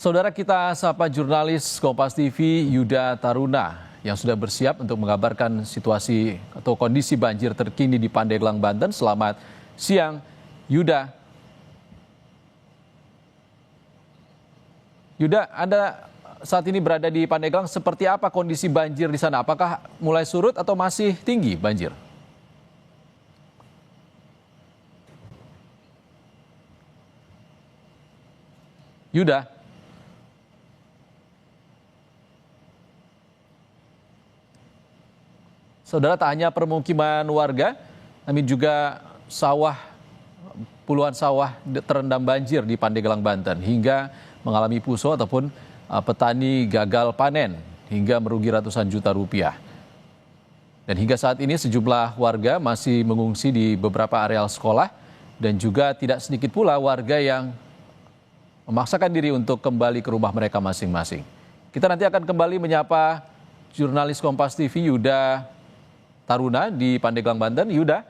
Saudara kita sapa jurnalis Kompas TV Yuda Taruna yang sudah bersiap untuk mengabarkan situasi atau kondisi banjir terkini di Pandeglang, Banten. Selamat siang, Yuda. Yuda, Anda saat ini berada di Pandeglang. Seperti apa kondisi banjir di sana? Apakah mulai surut atau masih tinggi banjir? Yuda. Saudara, tak hanya permukiman warga, namun juga puluhan sawah terendam banjir di Pandeglang, Banten, hingga mengalami puso ataupun petani gagal panen hingga merugi ratusan juta rupiah. Dan hingga saat ini sejumlah warga masih mengungsi di beberapa areal sekolah dan juga tidak sedikit pula warga yang memaksakan diri untuk kembali ke rumah mereka masing-masing. Kita nanti akan kembali menyapa jurnalis Kompas TV Yuda Taruna di Pandeglang, Banten. Yuda.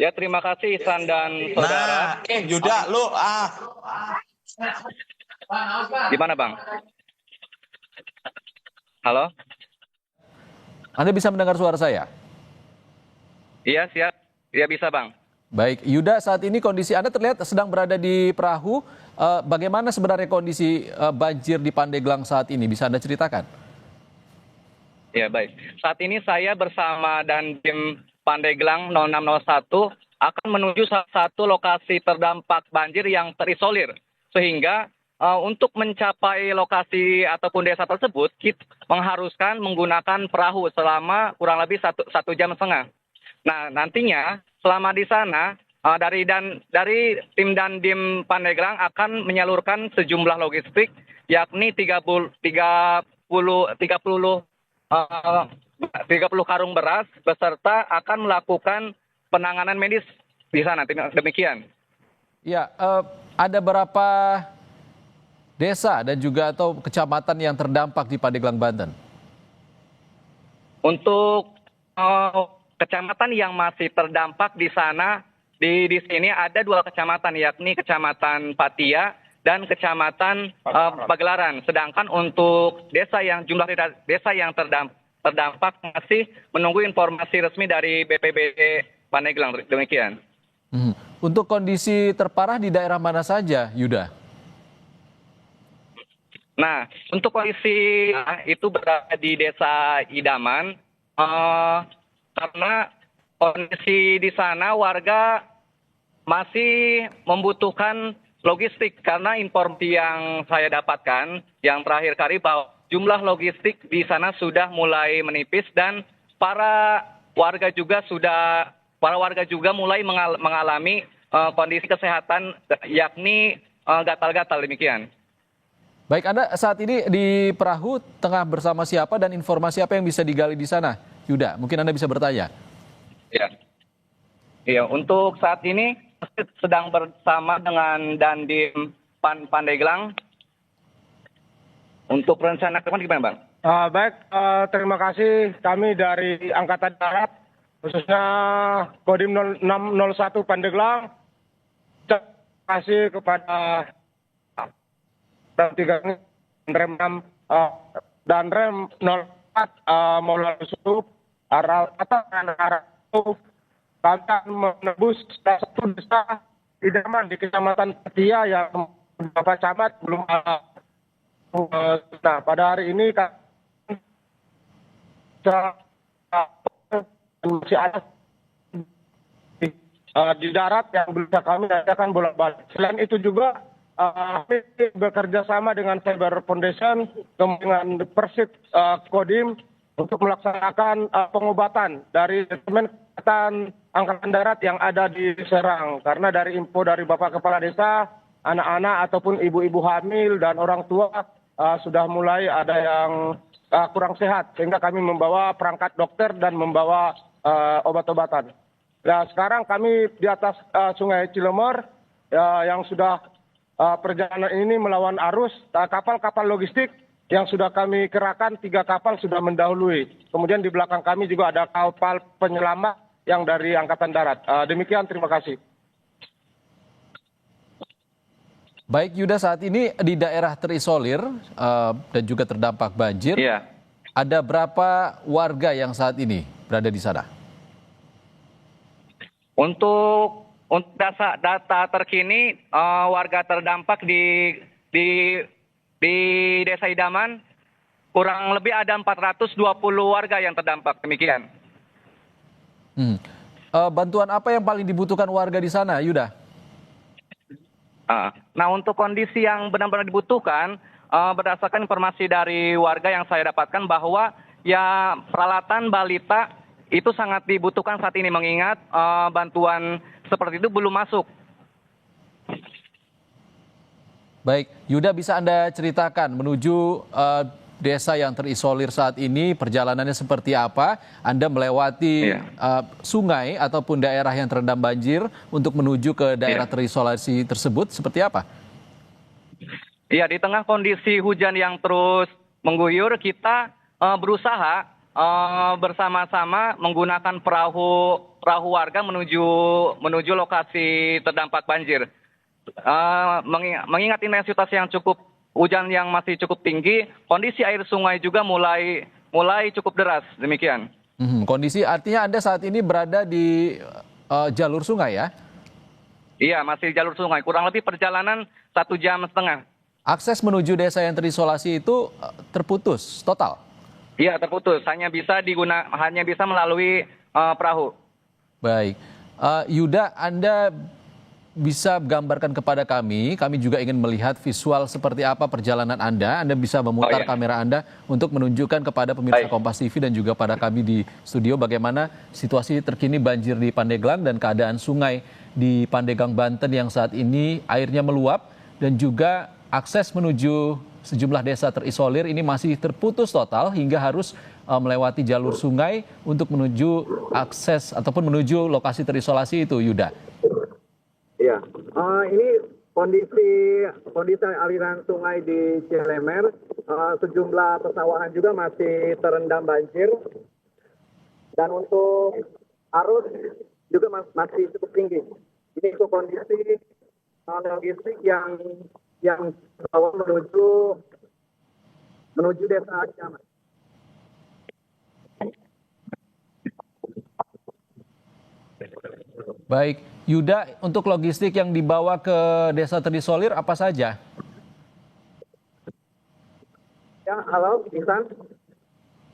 Ya, terima kasih Ihsan dan saudara. Yuda, lu Gimana, Bang? Halo? Anda bisa mendengar suara saya? Iya, siap. Iya, bisa, Bang. Baik, Yuda, saat ini kondisi Anda terlihat sedang berada di perahu. Bagaimana sebenarnya kondisi banjir di Pandeglang saat ini? Bisa Anda ceritakan? Ya, baik. Saat ini saya bersama Dandim Pandeglang 0601 akan menuju salah satu lokasi terdampak banjir yang terisolir. Sehingga untuk mencapai lokasi ataupun desa tersebut, kita mengharuskan menggunakan perahu selama kurang lebih satu jam setengah. Nah, nantinya selama di sana dari tim Dandim Pandeglang akan menyalurkan sejumlah logistik, yakni 30 karung beras beserta akan melakukan penanganan medis di sana. Demikian. Ya, ada berapa desa dan juga atau kecamatan yang terdampak di Pandeglang, Banten? Untuk kecamatan yang masih terdampak di sana, di sini ada 2 kecamatan, yakni Kecamatan Patia dan Kecamatan Pagelaran. Sedangkan untuk jumlah desa yang terdampak masih menunggu informasi resmi dari BPBD Pandeglang. Demikian. Untuk kondisi terparah di daerah mana saja, Yuda? Nah, untuk kondisi itu berada di Desa Idaman, karena kondisi di sana warga masih membutuhkan logistik, karena informasi yang saya dapatkan yang terakhir kali bahwa jumlah logistik di sana sudah mulai menipis dan para warga juga mulai mengalami kondisi kesehatan, yakni gatal-gatal. Demikian. Baik, Anda saat ini di perahu tengah bersama siapa dan informasi apa yang bisa digali di sana, Yuda? Mungkin Anda bisa bertanya. Iya, untuk saat ini sedang bersama dengan Dandim Pandeglang. Untuk rencana ke depan gimana, Bang? Baik, terima kasih. Kami dari Angkatan Darat, khususnya Kodim 0601 Pandeglang, terima kasih kepada Rem 3 dan Rem 04 Maulana Yusuf arah itu kami akan menembus satu desa Idaman di Kecamatan Patia yang beberapa camat belum ada. Nah, pada hari ini masih ada di darat yang bisa kami adakan bolak-balik. Selain itu juga kami bekerja sama dengan Cyber Foundation, dengan Persib Kodim untuk melaksanakan pengobatan dari Departemen Kesehatan Angkatan Darat yang ada di Serang. Karena dari info dari Bapak Kepala Desa, anak-anak ataupun ibu-ibu hamil dan orang tua sudah mulai ada yang kurang sehat, sehingga kami membawa perangkat dokter dan membawa obat-obatan. Nah, sekarang kami di atas Sungai Cilemor yang sudah perjalanan ini melawan arus. Kapal-kapal logistik yang sudah kami kerahkan, 3 kapal sudah mendahului. Kemudian di belakang kami juga ada kapal penyelamat yang dari Angkatan Darat. Demikian, terima kasih. Baik Yuda, saat ini di daerah terisolir dan juga terdampak banjir, Iya. ada berapa warga yang saat ini berada di sana? Untuk data terkini warga terdampak di Desa Idaman kurang lebih ada 420 warga yang terdampak, demikian. Hmm. Bantuan apa yang paling dibutuhkan warga di sana, Yuda? Nah, untuk kondisi yang benar-benar dibutuhkan, berdasarkan informasi dari warga yang saya dapatkan bahwa ya peralatan balita itu sangat dibutuhkan saat ini mengingat bantuan seperti itu belum masuk. Baik, Yuda, bisa Anda ceritakan menuju desa yang terisolir saat ini perjalanannya seperti apa? Anda melewati Iya. sungai ataupun daerah yang terendam banjir untuk menuju ke daerah Iya. terisolasi tersebut seperti apa? Iya, di tengah kondisi hujan yang terus mengguyur, kita berusaha bersama-sama menggunakan perahu warga menuju lokasi terdampak banjir. Mengingat intensitas yang hujan yang masih cukup tinggi, kondisi air sungai juga mulai cukup deras, demikian. Kondisi artinya Anda saat ini berada di jalur sungai ya? Iya, masih jalur sungai. Kurang lebih perjalanan 1,5 jam. Akses menuju desa yang terisolasi itu terputus total? Iya, terputus. Hanya bisa melalui perahu. Baik. Yuda, Anda bisa gambarkan kepada kami juga ingin melihat visual seperti apa perjalanan Anda. Anda bisa memutar iya. kamera Anda untuk menunjukkan kepada pemirsa Baik. Kompas TV dan juga pada kami di studio bagaimana situasi terkini banjir di Pandeglang dan keadaan sungai di Pandeglang, Banten yang saat ini airnya meluap dan juga akses menuju sejumlah desa terisolir ini masih terputus total hingga harus melewati jalur sungai untuk menuju akses ataupun menuju lokasi terisolasi itu, Yuda. Ya, ini kondisi aliran sungai di Cilemer, sejumlah persawahan juga masih terendam banjir, dan untuk arus juga masih cukup tinggi. Ini itu kondisi logistik yang bawa menuju desa Ciamat. Baik, Yuda, untuk logistik yang dibawa ke desa terisolir apa saja? Ya, halo, Ihsan.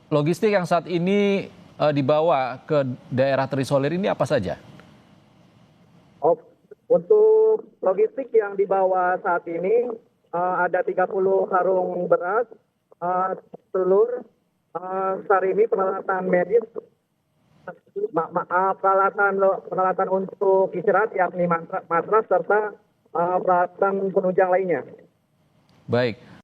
Logistik yang saat ini dibawa ke daerah terisolir ini apa saja? Oh, untuk logistik yang dibawa saat ini ada 30 karung beras, telur, sarimi, peralatan medis, peralatan untuk istirahat yakni matras serta peralatan penunjang lainnya. Baik.